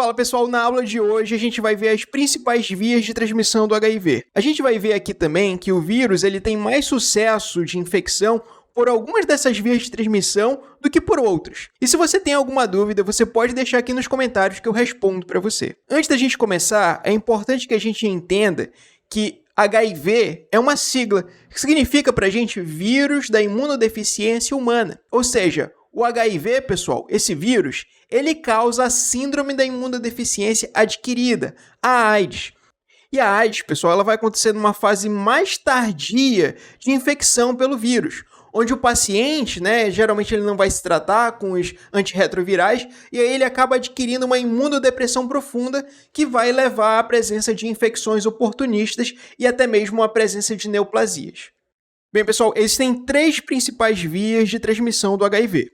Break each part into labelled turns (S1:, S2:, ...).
S1: Fala pessoal, na aula de hoje a gente vai ver as principais vias de transmissão do HIV. A gente vai ver aqui também que o vírus ele tem mais sucesso de infecção por algumas dessas vias de transmissão do que por outras. E se você tem alguma dúvida, você pode deixar aqui nos comentários que eu respondo para você. Antes da gente começar, é importante que a gente entenda que HIV é uma sigla que significa para a gente vírus da imunodeficiência humana. Ou seja, o HIV, pessoal, esse vírus, ele causa a síndrome da imunodeficiência adquirida, a AIDS. E a AIDS, pessoal, ela vai acontecer numa fase mais tardia de infecção pelo vírus, onde o paciente, geralmente ele não vai se tratar com os antirretrovirais, e aí ele acaba adquirindo uma imunodepressão profunda que vai levar à presença de infecções oportunistas e até mesmo à presença de neoplasias. Bem, pessoal, existem 3 principais vias de transmissão do HIV.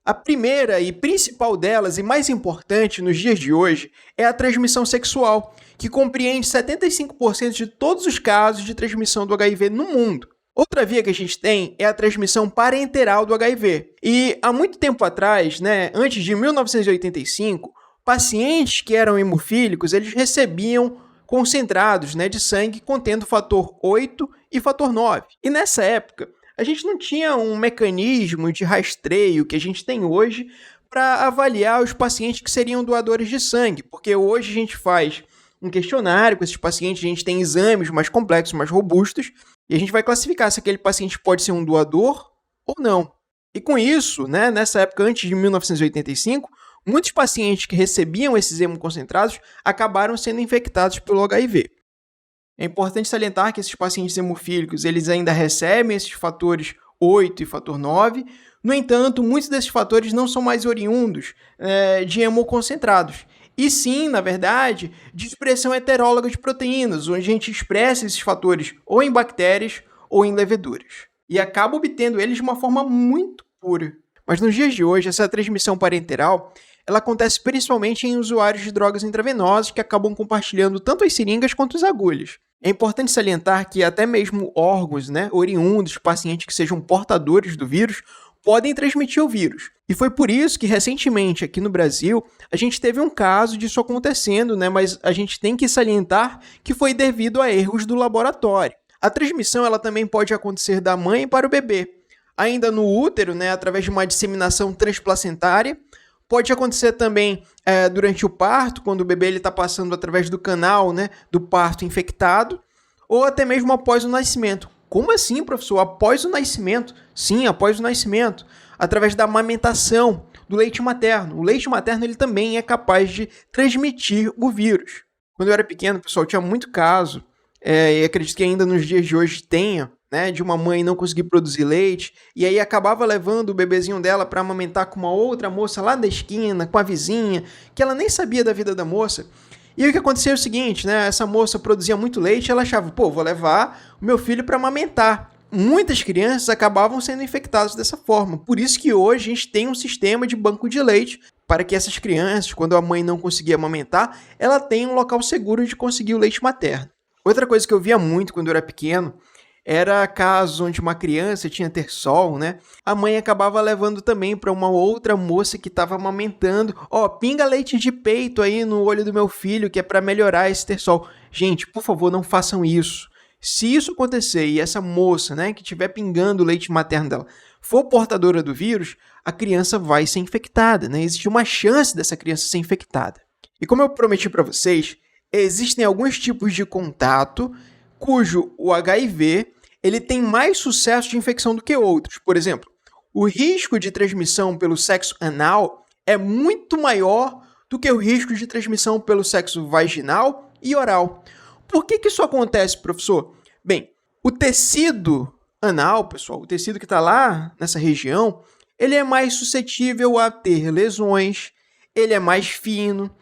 S1: A primeira e principal delas, e mais importante nos dias de hoje, é a transmissão sexual, que compreende 75% de todos os casos de transmissão do HIV no mundo. Outra via que a gente tem é a transmissão parenteral do HIV. E há muito tempo atrás, antes de 1985, pacientes que eram hemofílicos, eles recebiam concentrados de sangue contendo fator 8 e fator 9. E nessa época, a gente não tinha um mecanismo de rastreio que a gente tem hoje para avaliar os pacientes que seriam doadores de sangue, porque hoje a gente faz um questionário com esses pacientes, a gente tem exames mais complexos, mais robustos, e a gente vai classificar se aquele paciente pode ser um doador ou não. E com isso, nessa época, antes de 1985, muitos pacientes que recebiam esses hemoconcentrados acabaram sendo infectados pelo HIV. É importante salientar que esses pacientes hemofílicos eles ainda recebem esses fatores 8 e fator 9. No entanto, muitos desses fatores não são mais oriundos de hemoconcentrados. E sim, na verdade, de expressão heteróloga de proteínas, onde a gente expressa esses fatores ou em bactérias ou em leveduras. E acaba obtendo eles de uma forma muito pura. Mas nos dias de hoje, essa transmissão parenteral ela acontece principalmente em usuários de drogas intravenosas que acabam compartilhando tanto as seringas quanto as agulhas. É importante salientar que até mesmo órgãos oriundos de pacientes que sejam portadores do vírus podem transmitir o vírus. E foi por isso que, recentemente, aqui no Brasil, a gente teve um caso disso acontecendo, mas a gente tem que salientar que foi devido a erros do laboratório. A transmissão ela também pode acontecer da mãe para o bebê. Ainda no útero, através de uma disseminação transplacentária. Pode acontecer também durante o parto, quando o bebê está passando através do canal do parto infectado, ou até mesmo após o nascimento. Como assim, professor? Após o nascimento? Sim, após o nascimento. Através da amamentação, do leite materno. O leite materno ele também é capaz de transmitir o vírus. Quando eu era pequeno, pessoal, tinha muito caso, e acredito que ainda nos dias de hoje tenha, de uma mãe não conseguir produzir leite, e aí acabava levando o bebezinho dela para amamentar com uma outra moça lá da esquina, com a vizinha, que ela nem sabia da vida da moça. E o que acontecia é o seguinte, essa moça produzia muito leite, ela achava, vou levar o meu filho para amamentar. Muitas crianças acabavam sendo infectadas dessa forma, por isso que hoje a gente tem um sistema de banco de leite para que essas crianças, quando a mãe não conseguia amamentar, ela tenha um local seguro de conseguir o leite materno. Outra coisa que eu via muito quando eu era pequeno, era casos onde uma criança tinha terçol, a mãe acabava levando também para uma outra moça que estava amamentando. Pinga leite de peito aí no olho do meu filho, que é para melhorar esse terçol. Gente, por favor, não façam isso. Se isso acontecer e essa moça, que estiver pingando o leite materno dela, for portadora do vírus, a criança vai ser infectada, Existe uma chance dessa criança ser infectada. E como eu prometi para vocês, existem alguns tipos de contato cujo o HIV ele tem mais sucesso de infecção do que outros. Por exemplo, o risco de transmissão pelo sexo anal é muito maior do que o risco de transmissão pelo sexo vaginal e oral. Por que isso acontece, professor? Bem, o tecido anal, pessoal, o tecido que está lá nessa região, ele é mais suscetível a ter lesões, ele é mais fino,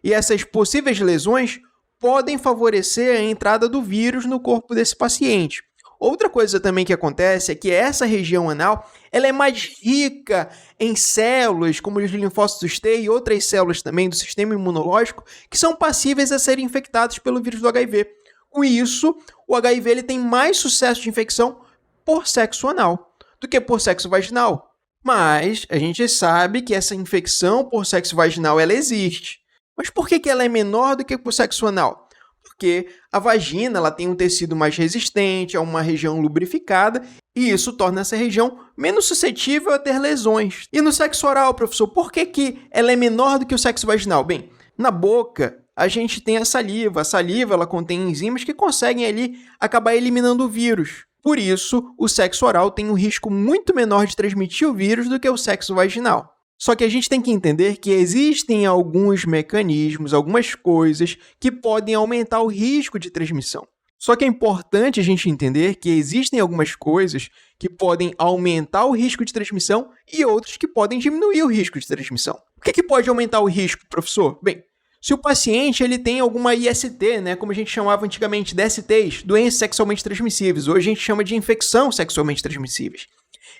S1: e essas possíveis lesões podem favorecer a entrada do vírus no corpo desse paciente. Outra coisa também que acontece é que essa região anal ela é mais rica em células, como os linfócitos T e outras células também do sistema imunológico, que são passíveis a serem infectadas pelo vírus do HIV. Com isso, o HIV ele tem mais sucesso de infecção por sexo anal do que por sexo vaginal. Mas a gente sabe que essa infecção por sexo vaginal ela existe. Mas por que ela é menor do que o sexo anal? Porque a vagina ela tem um tecido mais resistente, é uma região lubrificada, e isso torna essa região menos suscetível a ter lesões. E no sexo oral, professor, por que ela é menor do que o sexo vaginal? Bem, na boca, a gente tem a saliva. A saliva ela contém enzimas que conseguem ali acabar eliminando o vírus. Por isso, o sexo oral tem um risco muito menor de transmitir o vírus do que o sexo vaginal. Só que a gente tem que entender que existem alguns mecanismos, algumas coisas que podem aumentar o risco de transmissão. Só que é importante a gente entender que existem algumas coisas que podem aumentar o risco de transmissão e outras que podem diminuir o risco de transmissão. O que pode aumentar o risco, professor? Bem, se o paciente ele tem alguma IST, né, como a gente chamava antigamente, DSTs, doenças sexualmente transmissíveis, hoje a gente chama de infecção sexualmente transmissíveis.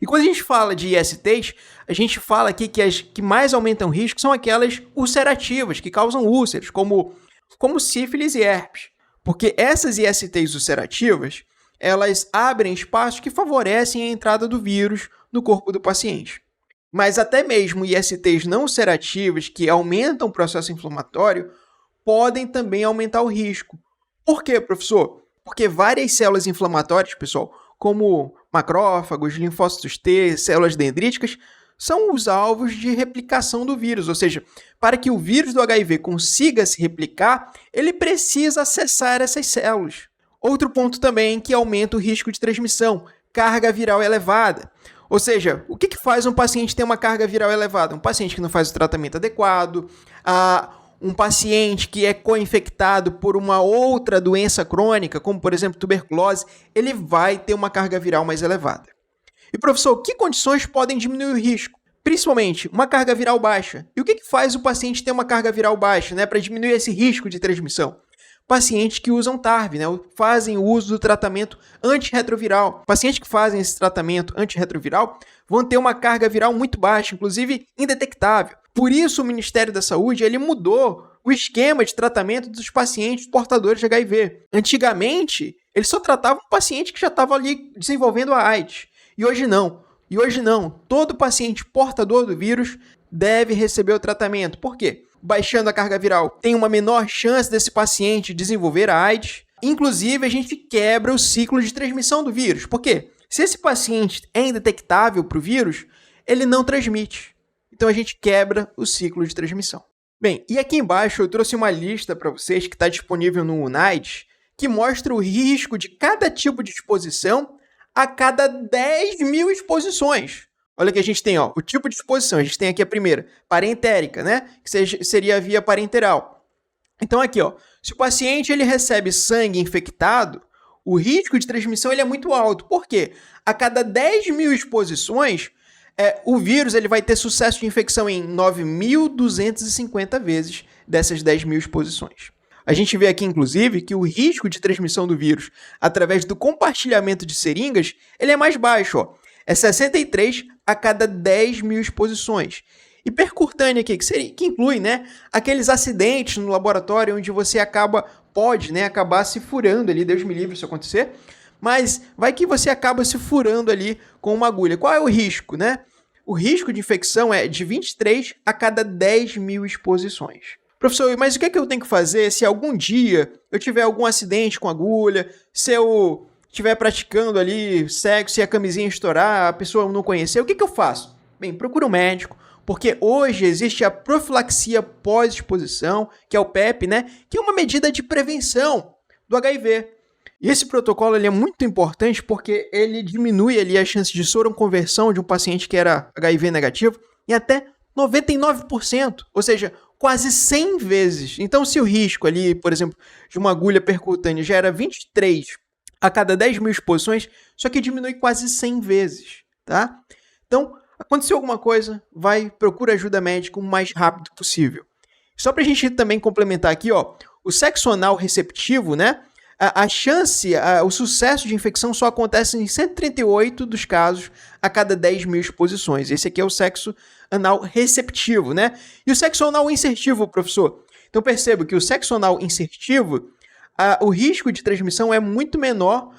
S1: E quando a gente fala de ISTs, a gente fala aqui que as que mais aumentam o risco são aquelas ulcerativas, que causam úlceras, como sífilis e herpes. Porque essas ISTs ulcerativas, elas abrem espaços que favorecem a entrada do vírus no corpo do paciente. Mas até mesmo ISTs não ulcerativas, que aumentam o processo inflamatório, podem também aumentar o risco. Por quê, professor? Porque várias células inflamatórias, pessoal, como macrófagos, linfócitos T, células dendríticas, são os alvos de replicação do vírus. Ou seja, para que o vírus do HIV consiga se replicar, ele precisa acessar essas células. Outro ponto também que aumenta o risco de transmissão, carga viral elevada. Ou seja, o que faz um paciente ter uma carga viral elevada? Um paciente que não faz o tratamento adequado, um paciente que é co-infectado por uma outra doença crônica, como, por exemplo, tuberculose, ele vai ter uma carga viral mais elevada. E, professor, que condições podem diminuir o risco? Principalmente, uma carga viral baixa. E o que faz o paciente ter uma carga viral baixa, né, para diminuir esse risco de transmissão? Pacientes que usam TARV, né, fazem o uso do tratamento antirretroviral. Pacientes que fazem esse tratamento antirretroviral vão ter uma carga viral muito baixa, inclusive indetectável. Por isso, o Ministério da Saúde ele mudou o esquema de tratamento dos pacientes portadores de HIV. Antigamente, ele só tratava um paciente que já estava ali desenvolvendo a AIDS. E hoje não. Todo paciente portador do vírus deve receber o tratamento. Por quê? Baixando a carga viral, tem uma menor chance desse paciente desenvolver a AIDS. Inclusive, a gente quebra o ciclo de transmissão do vírus. Por quê? Se esse paciente é indetectável para o vírus, ele não transmite. Então, a gente quebra o ciclo de transmissão. Bem, e aqui embaixo eu trouxe uma lista para vocês que está disponível no UNAIDS, que mostra o risco de cada tipo de exposição a cada 10 mil exposições. Olha que a gente tem, o tipo de exposição. A gente tem aqui a primeira, parentérica, né? Que seria a via parenteral. Então aqui, se o paciente ele recebe sangue infectado, o risco de transmissão ele é muito alto. Por quê? A cada 10 mil exposições, o vírus ele vai ter sucesso de infecção em 9.250 vezes dessas 10 mil exposições. A gente vê aqui, inclusive, que o risco de transmissão do vírus através do compartilhamento de seringas ele é mais baixo. É 63 a cada 10 mil exposições. E percutânea aqui, que inclui, né, aqueles acidentes no laboratório onde você pode acabar se furando ali, Deus me livre isso acontecer, mas vai que você acaba se furando ali com uma agulha. Qual é o risco, né? O risco de infecção é de 23 a cada 10 mil exposições. Professor, mas o que eu tenho que fazer se algum dia eu tiver algum acidente com agulha, se eu estiver praticando ali sexo e a camisinha estourar, a pessoa não conhecer, o que eu faço? Bem, procura um médico, porque hoje existe a profilaxia pós-exposição, que é o PEP, né? Que é uma medida de prevenção do HIV. E esse protocolo ele é muito importante porque ele diminui ali a chance de soroconversão de um paciente que era HIV negativo em até 99%, ou seja, quase 100 vezes. Então, se o risco ali, por exemplo, de uma agulha percutânea já era 23 a cada 10 mil exposições, só que diminui quase 100 vezes, tá? Então, aconteceu alguma coisa, procura ajuda médica o mais rápido possível. Só pra gente também complementar aqui, o sexo anal receptivo, né? A chance, o sucesso de infecção só acontece em 138 dos casos a cada 10 mil exposições. Esse aqui é o sexo anal receptivo, né? E o sexo anal insertivo, professor? Então perceba que o sexo anal insertivo, o risco de transmissão é muito menor.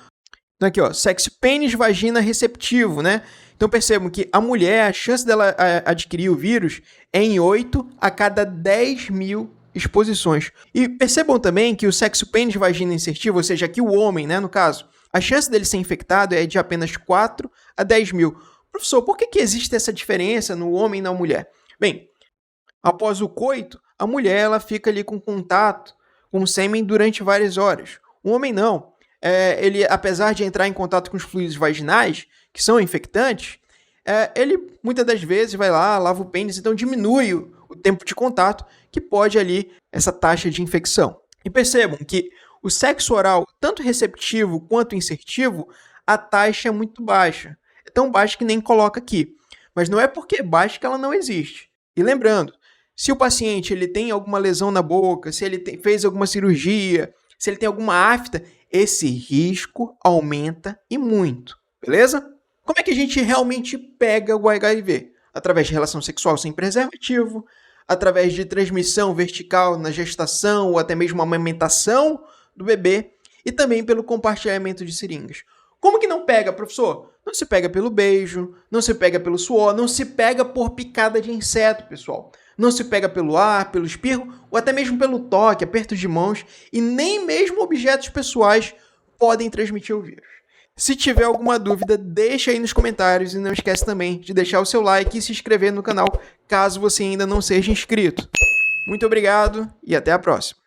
S1: Então aqui, sexo pênis-vagina receptivo, né? Então percebam que a mulher, a chance dela adquirir o vírus é em 8 a cada 10 mil exposições. E percebam também que o sexo pênis vagina insertiva, ou seja, aqui o homem, né, no caso, a chance dele ser infectado é de apenas 4 a 10 mil. Professor, por que existe essa diferença no homem e na mulher? Bem, após o coito, a mulher ela fica ali com contato com o sêmen durante várias horas. O homem não. Ele, apesar de entrar em contato com os fluidos vaginais, que são infectantes, ele muitas das vezes vai lá, lava o pênis, então diminui o tempo de contato, que pode ali essa taxa de infecção. E percebam que o sexo oral, tanto receptivo quanto insertivo, a taxa é muito baixa. É tão baixa que nem coloca aqui. Mas não é porque é baixa que ela não existe. E lembrando, se o paciente ele tem alguma lesão na boca, se ele fez alguma cirurgia, se ele tem alguma afta, esse risco aumenta e muito, beleza? Como é que a gente realmente pega o HIV? Através de relação sexual sem preservativo, através de transmissão vertical na gestação ou até mesmo amamentação do bebê e também pelo compartilhamento de seringas. Como que não pega, professor? Não se pega pelo beijo, não se pega pelo suor, não se pega por picada de inseto, pessoal. Não se pega pelo ar, pelo espirro ou até mesmo pelo toque, aperto de mãos e nem mesmo objetos pessoais podem transmitir o vírus. Se tiver alguma dúvida, deixa aí nos comentários e não esquece também de deixar o seu like e se inscrever no canal caso você ainda não seja inscrito. Muito obrigado e até a próxima.